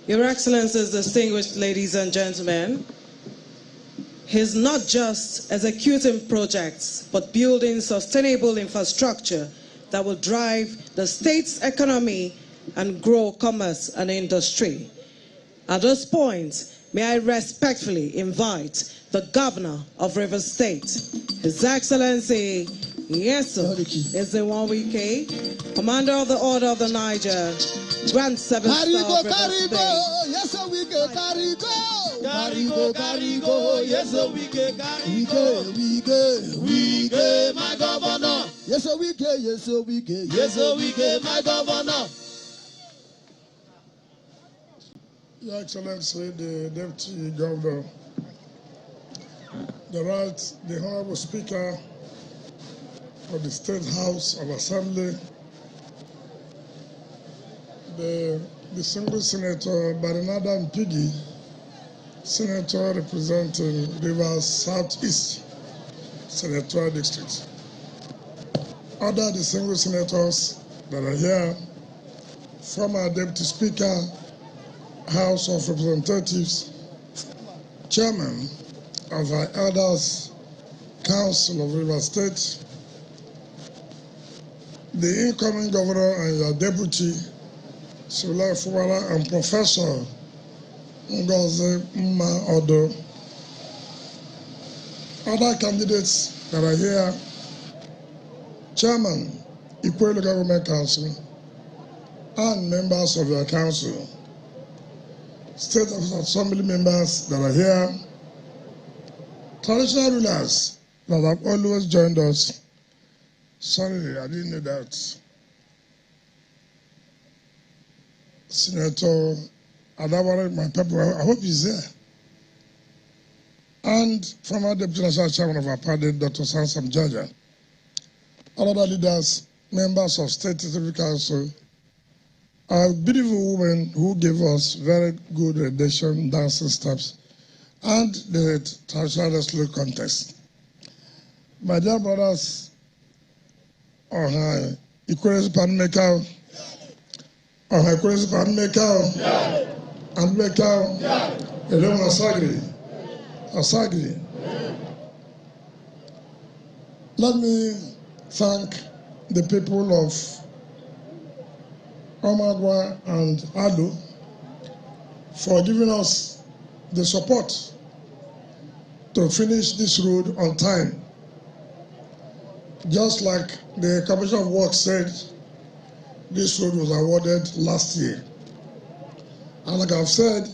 Your Excellencies, distinguished ladies and gentlemen, he's not just executing projects, but building sustainable infrastructure that will drive the state's economy and grow commerce and industry. At this point, may I respectfully invite the Governor of Rivers State, His Excellency, yes sir, is the Wike, Commander of the Order of the Niger, Grand Seven Star Rivers State. Yes sir, we go, Carigo, yes sir, we go, my Governor. Yes sir, we go, yes sir, we go, yes sir, we go, my Governor. Your Excellency, the Deputy Governor, the Honorable Speaker of the State House of Assembly, the distinguished Senator Barinada Mpigi, Senator representing Rivers Southeast Senatorial District, other distinguished senators that are here, former Deputy Speaker, House of Representatives, Chairman of our Elders Council of Rivers State, the incoming Governor and your Deputy, Sula Fuwara, and Professor Ngozi Mma Odo, other candidates that are here, Chairman, Ikwelu Government Council, and members of your council, State Assembly members that are here, traditional rulers that have always joined us. Sorry, I didn't know that. Senator Adawale, my people, I hope he's there. And former Deputy National Chairman of our party, Dr. Sansam Jaja. All other leaders, members of State Executive Council, are beautiful women who gave us very good rendition, dancing steps, and the traditional wrestling contest. My dear brothers, Ikwesi Panmekau, Ikwesi Panmekau, and Mekau, Elon Asagri. Let me thank the people of Omagwa and Aluu for giving us the support to finish this road on time. Just like the Commission of Works said, this road was awarded last year. And like I've said,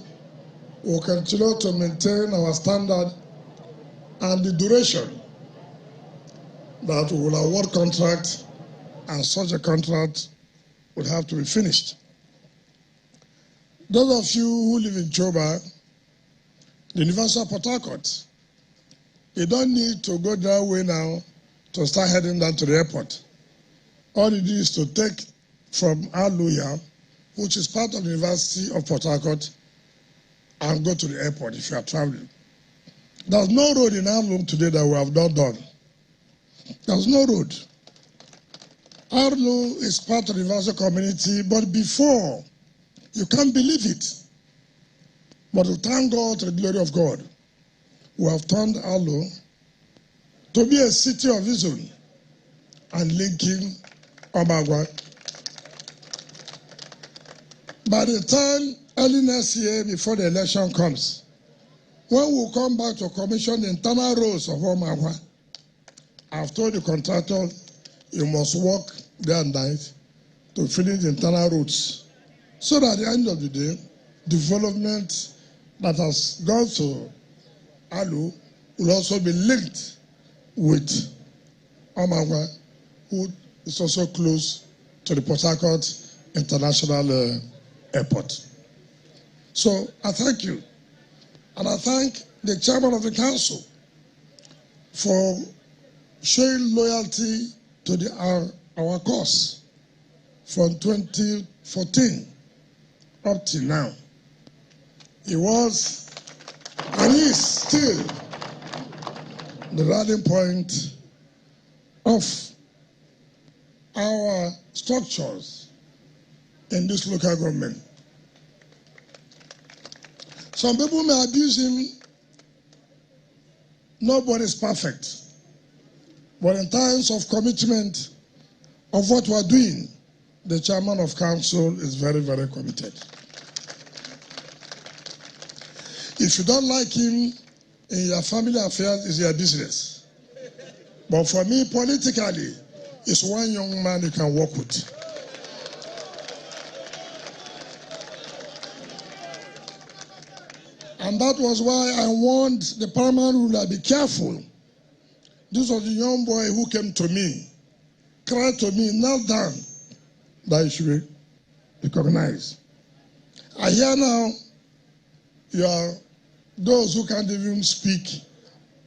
we'll continue to maintain our standard and the duration that we will award contract, and such a contract would have to be finished. Those of you who live in Choba, the University of Port Harcourt, you don't need to go that way now to start heading down to the airport. All you do is to take from Aluu, which is part of the University of Port Harcourt, and go to the airport if you are traveling. There's no road in Aluu today that we have not done. There's no road. Aluu is part of the university community, but before, you can't believe it. But we thank God, to the glory of God, we have turned Aluu to be a city of its own and linking Omagwa. By the time early next year, before the election comes, when we come back to commission the internal roads of Omagwa, I've told the contractor, you must work day and night to finish the internal roads, so that at the end of the day, development that has gone to Aluu will also be linked with Omagwa, who is also close to the Port Harcourt International Airport. So I thank you, and I thank the chairman of the council for showing loyalty to our cause from 2014 up to now. He was and is still the rallying point of our structures in this local government. Some people may abuse him. Nobody is perfect. But in times of commitment of what we are doing, the chairman of council is very, very committed. If you don't like him in your family affairs, it's your business. But for me, politically, it's one young man you can work with. And that was why I warned the paramount ruler, be careful. This was the young boy who came to me, cried to me, knelt down, that he should be recognized. I hear now you are those who can't even speak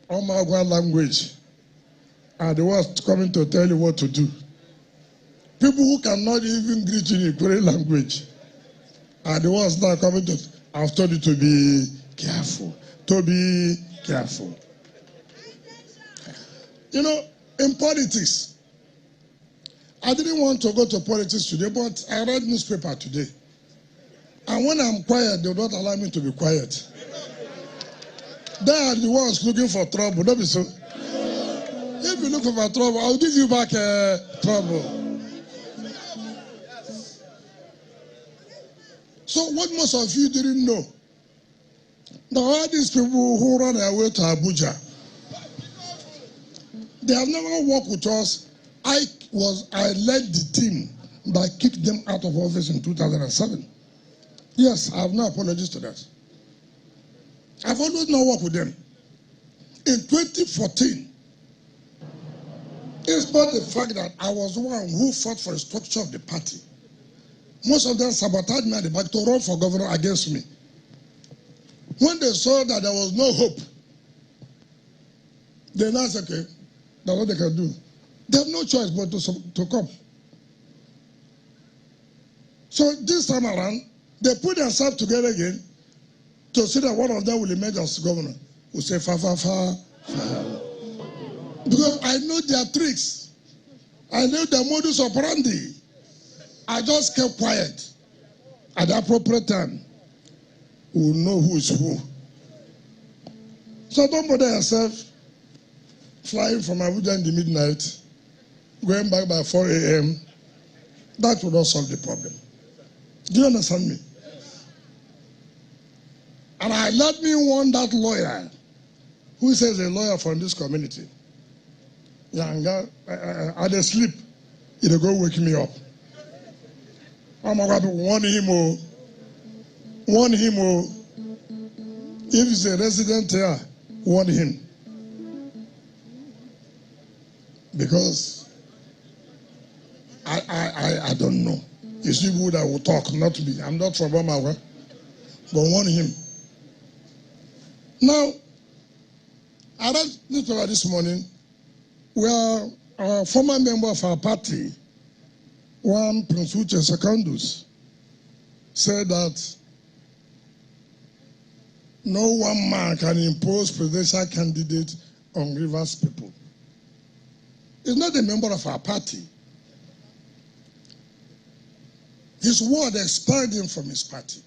Omagwa language are the ones coming to tell you what to do. People who cannot even greet you in Ikwe language are the ones now coming to. I've told you to be careful. To be careful. You know, in politics, I didn't want to go to politics today, but I read newspaper today. And when I'm quiet, they will not allow me to be quiet. They are the ones looking for trouble. Don't be so. If you look for trouble, I'll give you back trouble. So what most of you didn't know, that all these people who run away to Abuja, they have never worked with us. I led the team that kicked them out of office in 2007. Yes, I have no apologies to that. I've always not worked with them. In 2014, in spite of the fact that I was the one who fought for the structure of the party, most of them sabotaged me at the back to run for governor against me. When they saw that there was no hope, they now said, okay, that's what they can do. They have no choice but to come. So this time around, they put themselves together again to see that one of them will emerge as governor. We say, fa, fa, fa, fa. Because I know their tricks. I know their modus operandi. I just kept quiet. At the appropriate time, we'll know who is who. So don't bother yourself flying from Abuja in the midnight, going back by 4 a.m. That will not solve the problem. Do you understand me? And let me warn that lawyer who says a lawyer from this community. Yanga, I dey sleep, he'll go wake me up. I'm going to warn him. Warn him. If he's a resident here, warn him. Because I don't know. It's you that will talk, not me. I'm not from Omagwa, but warn him. Now, I read newspaper this morning where a former member of our party, one Prince Uche Secondus, said that no one man can impose presidential candidate on Rivers people. He's not a member of our party. His word expelled him from his party.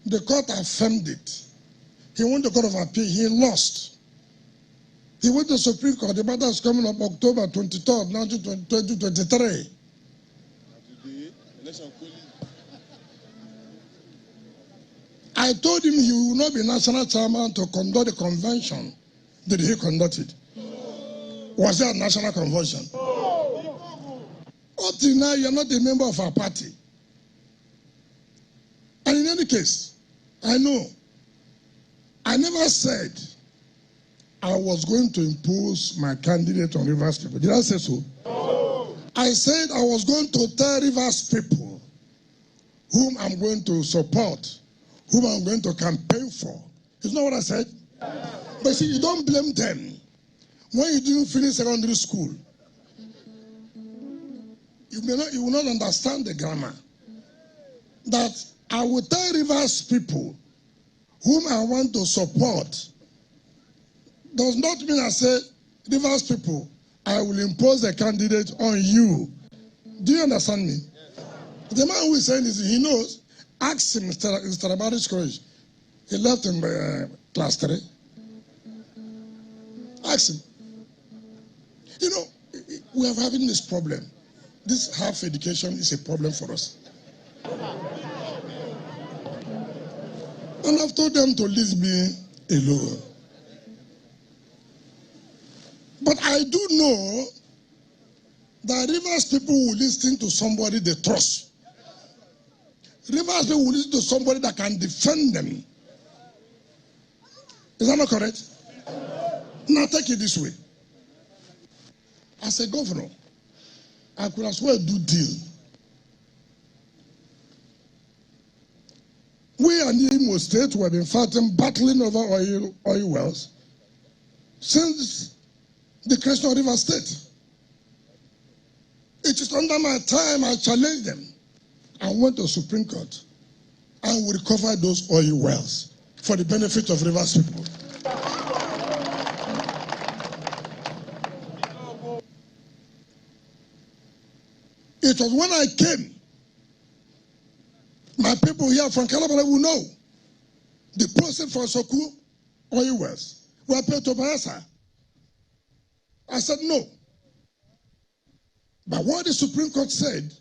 The court affirmed it. He went to the Court of Appeal, he lost. He went to the Supreme Court, the matter is coming up October 23rd, 2023. I told him he will not be national chairman to conduct the convention. Did he conduct it? Was there a national convention? Up till now, you are not a member of our party. And in any case, I know, I never said I was going to impose my candidate on Rivers people. Did I say so? No. I said I was going to tell Rivers people whom I'm going to support, whom I'm going to campaign for. Isn't that what I said? Yeah. But see, you don't blame them. When you didn't finish secondary school, you will not understand the grammar. That I will tell Rivers people whom I want to support does not mean I say, Rivers people, I will impose a candidate on you. Do you understand me? Yes. The man who is saying this, he knows. Ask him, Mr. Abarish Courage. He left in class 3. Ask him. You know, we are having this problem. This half education is a problem for us. And I've told them to leave me alone. But I do know that Rivers people will listen to somebody they trust. Rivers people will listen to somebody that can defend them. Is that not correct? Now take it this way. As a governor, I could as well do deal. We and the Imo State have been fighting, battling over oil wells since the creation of River State. It is under my time I challenged them and went to Supreme Court and we recovered those oil wells for the benefit of Rivers people. It was when I came, my people here from Calabria will know the process for Soku oil wells were paid to Bayelsa. I said no. But what the Supreme Court said,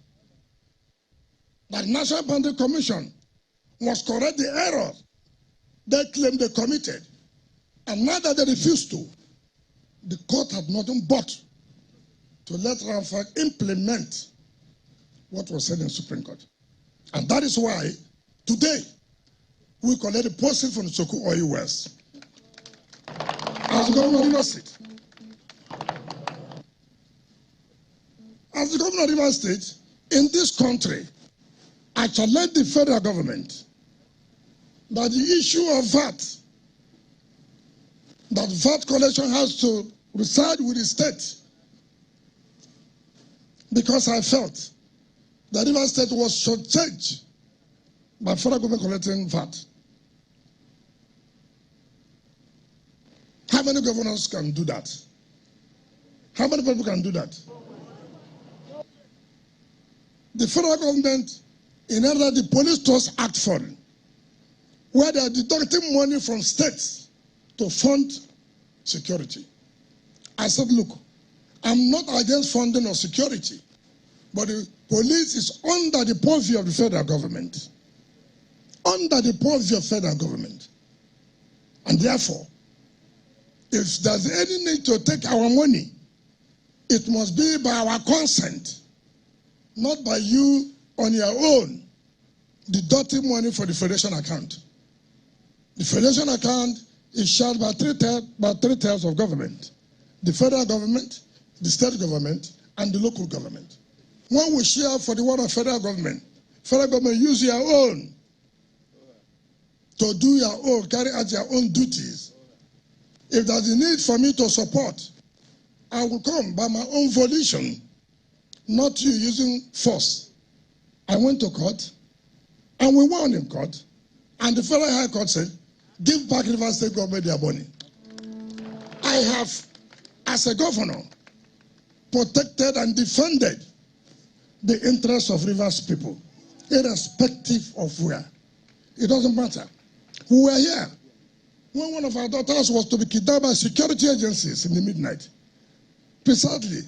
that National Boundary Commission must correct the errors they claimed they committed. And now that they refused to, the court had nothing but to let RAMFAC implement what was said in the Supreme Court. And that is why today we collect the proceeds from the Soku oil wells. As the governor of Rivers State, as the governor of Rivers State, in this country, I challenge the federal government that the issue of VAT, that VAT collection has to reside with the state, because I felt that Rivers State was shortchanged by federal government collecting VAT. How many governors can do that? How many people can do that? The federal government, in order the Police Trust Act fund, where they are deducting money from states to fund security. I said, look, I'm not against funding of security, but the police is under the purview of the federal government. Under the purview of federal government. And therefore, if there's any need to take our money, it must be by our consent, not by you on your own deducting money for the federation account. The federation account is shared by three tiers of government: the federal government, the state government, and the local government. When we share for the one of federal government use your own to do your own, carry out your own duties. If there's a need for me to support, I will come by my own volition, not you using force. I went to court, and we won in court, and the Federal High Court said, give back Rivers State government their money. I have, as a governor, protected and defended the interests of Rivers people, irrespective of where. It doesn't matter. We were here when one of our daughters was to be kidnapped by security agencies in the midnight. Precisely,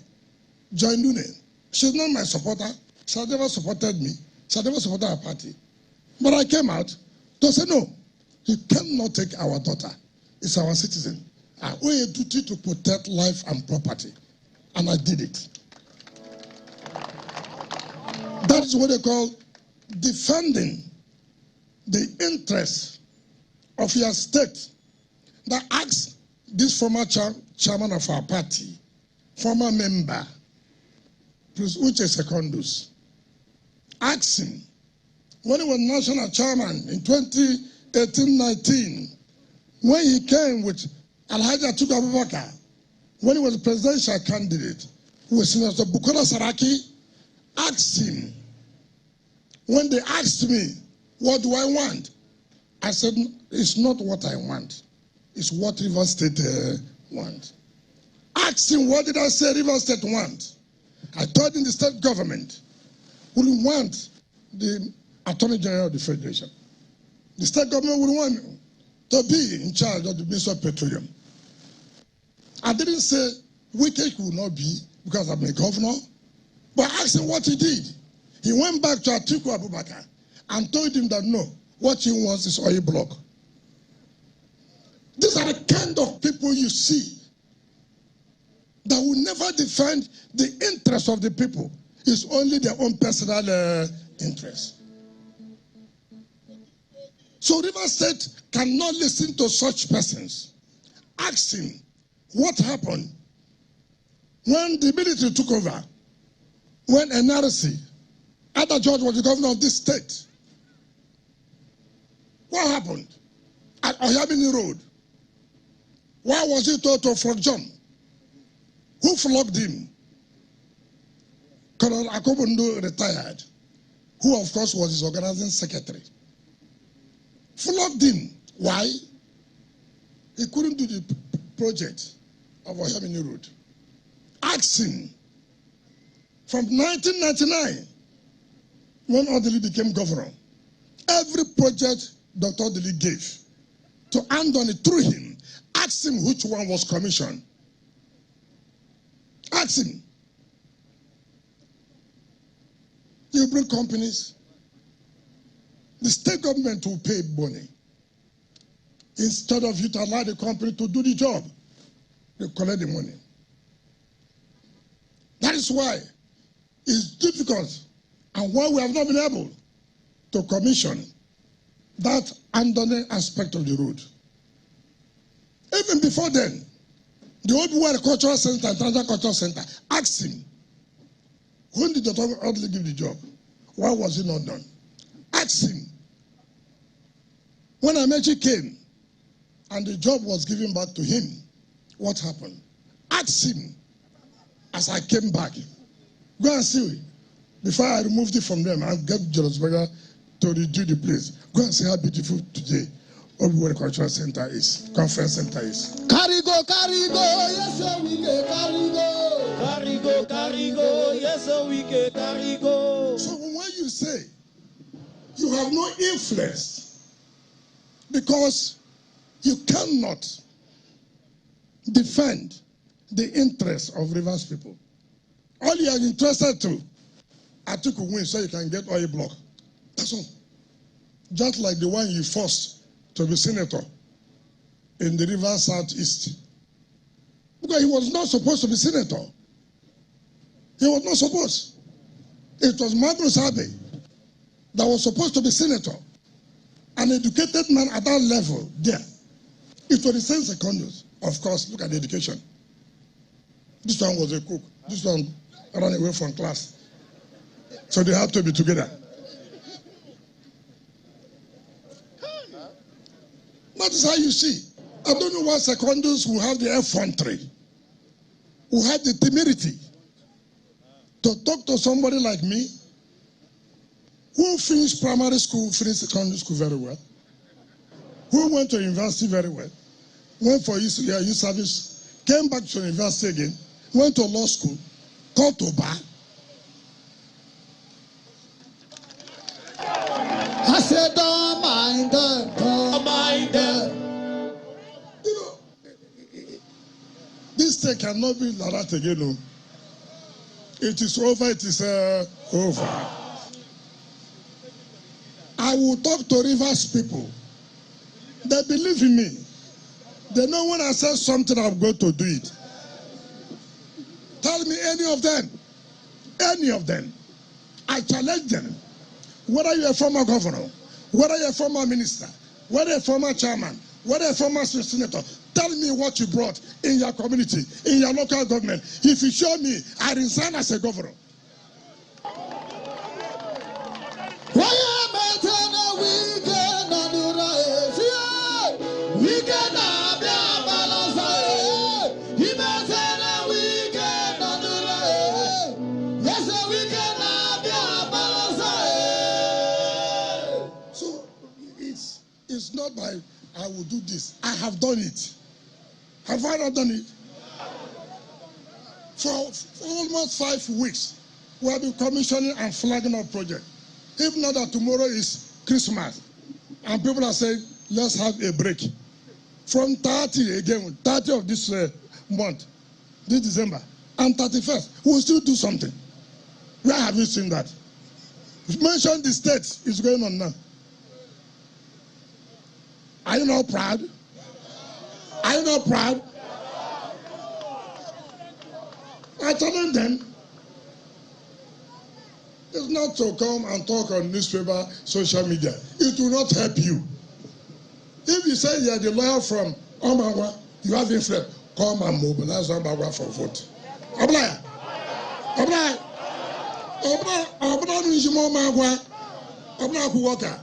Joy Lune. She's not my supporter. She has never supported me. She has never supported our party. But I came out to say, no, you cannot take our daughter. It's our citizen. I owe a duty to protect life and property. And I did it. That is what they call defending the interests of your state. That asks this former chairman of our party, former member, Prince Uche Secondus, asked him, when he was national chairman in 2018-19, when he came with Alhaji Atiku Abubakar, when he was a presidential candidate, who was Senator Bukola Saraki, asked him, when they asked me, what do I want? I said, it's not what I want. It's what Rivers State wants. Asked him, what did I say Rivers State wants? I told him the state government would want the Attorney General of the Federation. The state government would want to be in charge of the Ministry of Petroleum. I didn't say Wike will not be because I'm a governor, but ask him what he did. He went back to Atiku Abubakar and told him that no, what he wants is oil block. These are the kind of people you see that will never defend the interests of the people. It's only their own personal interest. So River State cannot listen to such persons. Ask him what happened when the military took over, when NRC, Ada George was the governor of this state. What happened at Oyabini Road? Why was he told to flog jump? Who flogged him? Colonel Akobundo retired, who of course was his organizing secretary. Flogged him. Why? He couldn't do the project of Oyabini Road. Ask him. From 1999, when Odili became governor, every project Dr. Odili gave to Andoni through him, ask him which one was commissioned. Ask him. You bring companies, the state government will pay money. Instead of you to allow the company to do the job, they collect the money. That is why it's difficult and why we have not been able to commission that Andoni aspect of the road. Even before then, the Old World Cultural Center and Transfer Cultural Center asked him, when did Dr. Odili give the job? Why was it not done? Ask him. When Amechi came and the job was given back to him, what happened? Ask him. As I came back, go and see, before I removed it from them and get Johannesburg to redo the place, go and see how beautiful today Old World Cultural Center is, Conference Center is. Carry go, yes sir, we can carry go, yes sir, we can carry go. So when you say you have no influence because you cannot defend the interests of Rivers people, all you are interested to, Atiku win so you can get oil block. That's all. Just like the one you forced to be senator in the River Southeast. Because he was not supposed to be senator. He was not supposed. It was Magnus Abe that was supposed to be senator. An educated man at that level there. It was the same Secondus. Of course, look at the education. This one was a cook. This one ran away from class. So they have to be together. That is how you see. I don't know why Secondus will have the effrontery, who had the temerity to talk to somebody like me, who finished primary school, finished secondary school very well, who went to university very well, went for youth service, came back to university again, went to law school, called to bar. I said, don't mind them, don't mind them. You know, this thing cannot be like that again. No. It is over, it is over. I will talk to Rivers people. They believe in me. They know when I say something, I'm going to do it. Tell me any of them. Any of them. I challenge them. Whether you're a former governor, whether you're a former minister, whether you're a former chairman, whether you're a former senator, tell me what you brought in your community, in your local government. If you show me, I resign as a governor. It's not by I will do this. I have done it. Have I not done it? For almost 5 weeks, we have been commissioning and flagging up projects. If not that tomorrow is Christmas, and people are saying, let's have a break. from 30 again, 30 of this month, this December, and 31st, we'll still do something. Where have you seen that? Mention the state is going on now. Are you not proud? Are you not proud? I challenge them. It's not to come and talk on newspaper, social media. It will not help you. If you say you are the lawyer from Omagwa, you have influence, come and mobilize Omagwa for vote. Oblaya. Oblaya. Oblaya means Omagwa. Oblaya Kuwoka.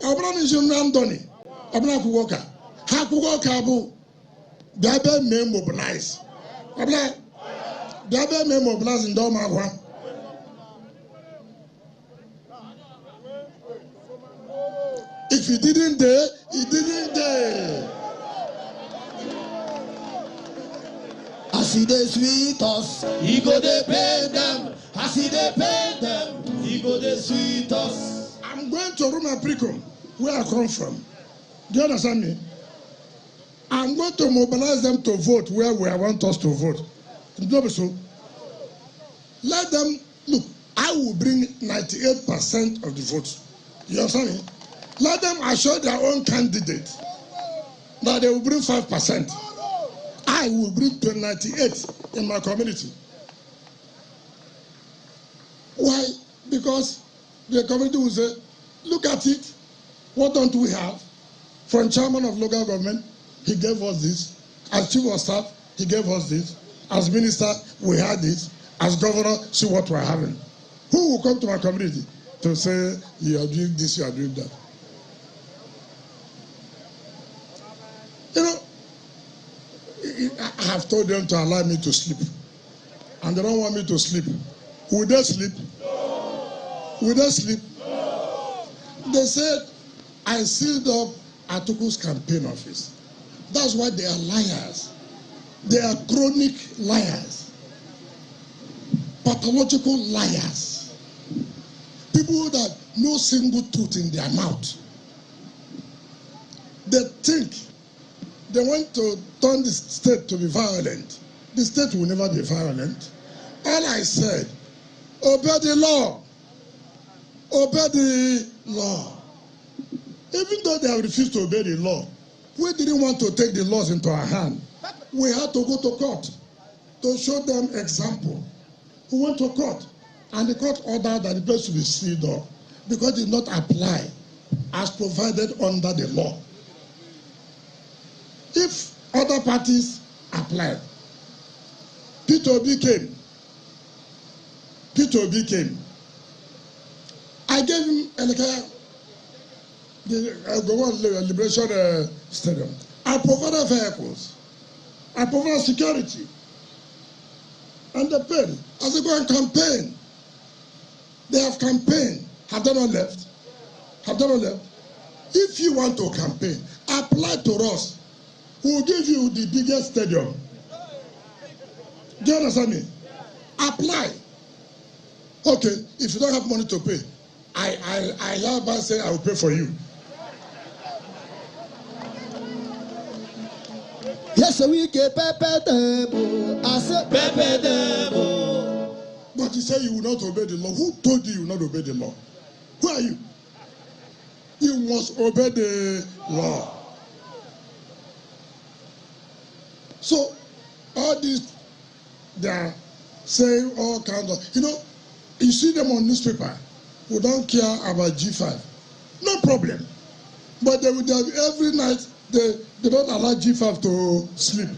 Oblaya means Nandoni. Oblaya Kuwoka. Hakuwoka bu. Biabe may mobilize. Oblaya. Biabe may mobilize in Omagwa. If he didn't dare, he didn't dare. As he dey sweet us, he go dey pay them. As he dey pay them, he go dey sweet us. I'm going to Roma Precum, where I come from. Do you understand me? I'm going to mobilize them to vote where we want us to vote. So, let them, look, I will bring 98% of the votes. You understand me? Let them assure their own candidate that they will bring 5%. I will bring 98 in my community. Why? Because the community will say, look at it. What don't we have? From chairman of local government, he gave us this. As chief of staff, he gave us this. As minister, we had this. As governor, see what we're having. Who will come to my community to say, you are doing this, you are doing that? You know, I have told them to allow me to sleep. And they don't want me to sleep. Will they sleep? No. Will they sleep? No. They said, I sealed up Atuku's campaign office. That's why they are liars. They are chronic liars. Pathological liars. People that no single tooth in their mouth. They think they want to turn the state to be violent. The state will never be violent. All I said, obey the law. Obey the law. Even though they have refused to obey the law, we didn't want to take the laws into our hand. We had to go to court to show them example. We went to court, and the court ordered that the place should be sealed up because it did not apply as provided under the law. If other parties applied, Peter Obi came. I gave him the Liberation Stadium. I provided vehicles. I provided security. And they paid. As they go and campaign, they have campaigned. Have they not left? Have they not left? If you want to campaign, apply to us. We will give you the biggest stadium. Do you understand me? Apply. Okay, if you don't have money to pay, I hereby say I will pay for you. Yes, we get Pepe Debo. I said Pepe Debo. But you say you will not obey the law. Who told you you will not obey the law? Who are you? You must obey the law. So, all these, they are saying all kinds of, you see them on newspaper who don't care about G5. No problem. But they would have every night, they don't allow G5 to sleep.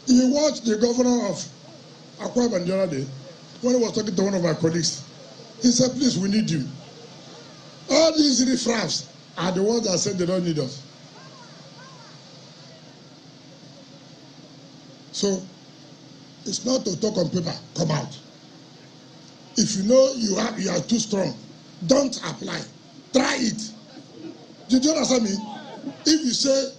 You watch the governor of Akwa Ibom the other day, when he was talking to one of my colleagues, he said, please, we need you. All these riffraffs are the ones that said they don't need us. So, it's not to talk on paper, come out. If you know you are too strong, don't apply. Try it. Did you understand me? If you say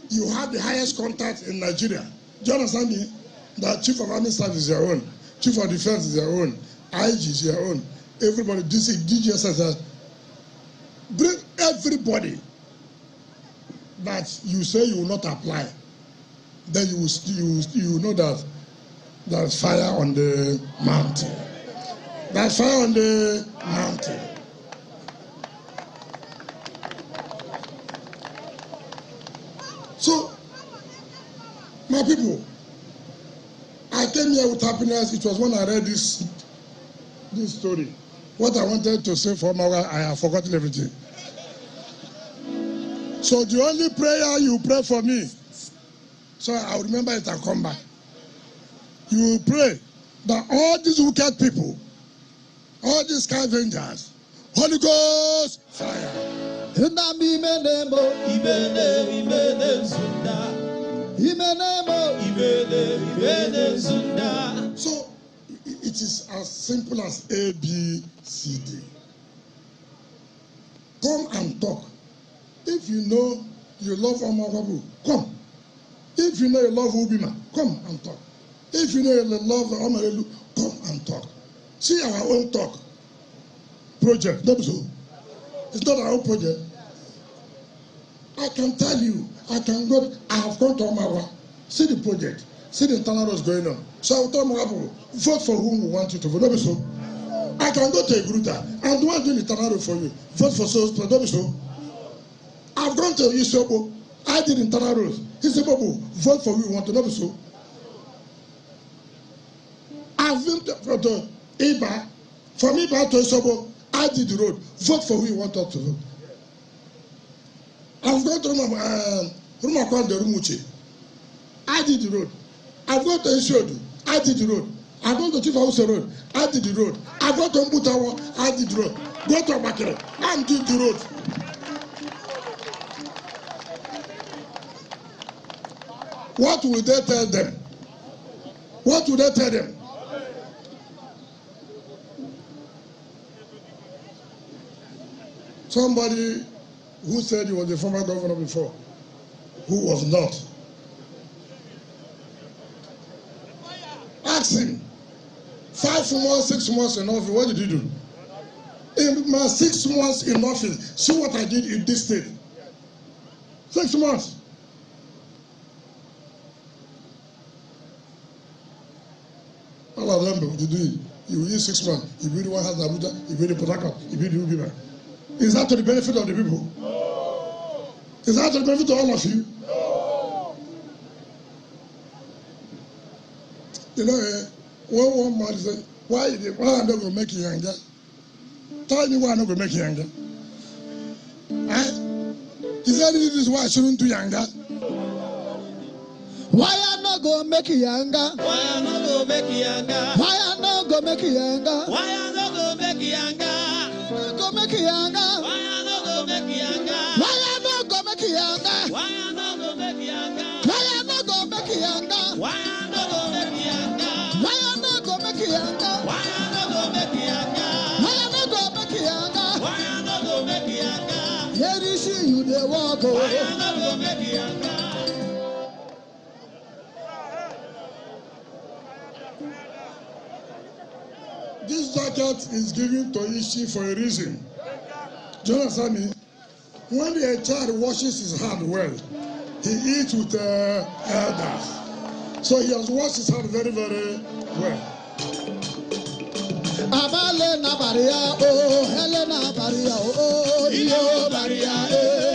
you have the highest contact in Nigeria, do you understand me? That Chief of Army Staff is your own, Chief of Defense is your own, IG is your own, everybody, DGSS, bring everybody. that you say you will not apply, then you know that there's fire on the mountain. There's fire on the mountain. So, my people, I came here with happiness. It was when I read this story. What I wanted to say for Omagwa, I have forgotten everything. So the only prayer you pray for me, so I'll remember it and come back. You pray that all these wicked people, all these scavengers, Holy Ghost fire. So it is as simple as A, B, C, D. Come and talk. If you know you love Omagwa, come. If you know you love Ubima, come and talk. If you know you love Omerelu, come and talk. See our own talk. Project, not so. It's not our own project. I can tell you, I have come to Omagwa, see the project, see the internal roads going on. So I will tell Omagwa, vote for whom we want you to vote. Not so. I can go to a Gruta and want to do the internal road for you. Vote for so, not so. I've gone to Isobo, I did internal roads. He said, Bobo, vote for who you want to, not so. I've been to Iba, from Iba to Isobo, I did the road. Vote for who you want us to vote. I've gone to Rumuchi. I did the road. I've gone to Ishodu. I did the road. I've gone to Chief House Road. I did the road. I've gone to Mbutawa. I did the road. Go to Abakere. I did the road. What will they tell them? What will they tell them? Somebody who said he was the former governor before, who was not. Ask him, 5 months, 6 months in office, what did you do? In my 6 months in office, see what I did in this state. 6 months. All of them to do it. You will use 6 months. You really want to have Abuja, you really Port Harcourt, you really Ubima. Is that to the benefit of the people? No. Is that to the benefit of all of you? No. You know, one man said, why am I not going to make you younger? Tell me why I'm not going to make you younger. He said, this is why I shouldn't do younger. Why I'm not going to make you younger? Why I'm not going to make you younger? Why I'm not going to make you younger? Why I'm not going to make you younger? Go make you younger. Why I'm not going to make you younger? Why I'm not going to make you younger? Why I'm not going to make you younger? Why I'm not going to make you younger? Why I'm not going to make you younger? Why I'm not going to make you younger? Why I'm not going to make you younger? Why I'm not going to make you younger? Why I'm not going to make you younger? Here you see you they walk. Why I'm not going to make you younger? This jacket is given to Ishi for a reason. Do you understand me? When a child washes his hand well, he eats with elders. So he has washed his hand very, very well. Abalena Baria, oh, Helena Baria, oh, Iyo Baria,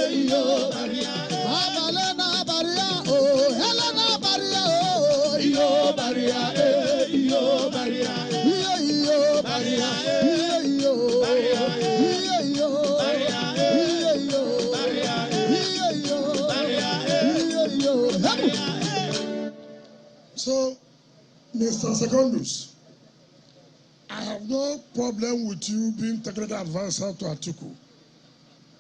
Iyo Baria. Abalena Baria, oh, Helena Baria, oh, Iyo Baria, Iyo Baria. So, Mr. Secondus, I have no problem with you being technical advisor to Atiku,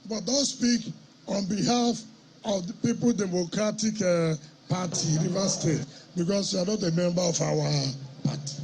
but don't speak on behalf of the People Democratic Party, Rivers State, because you are not a member of our party.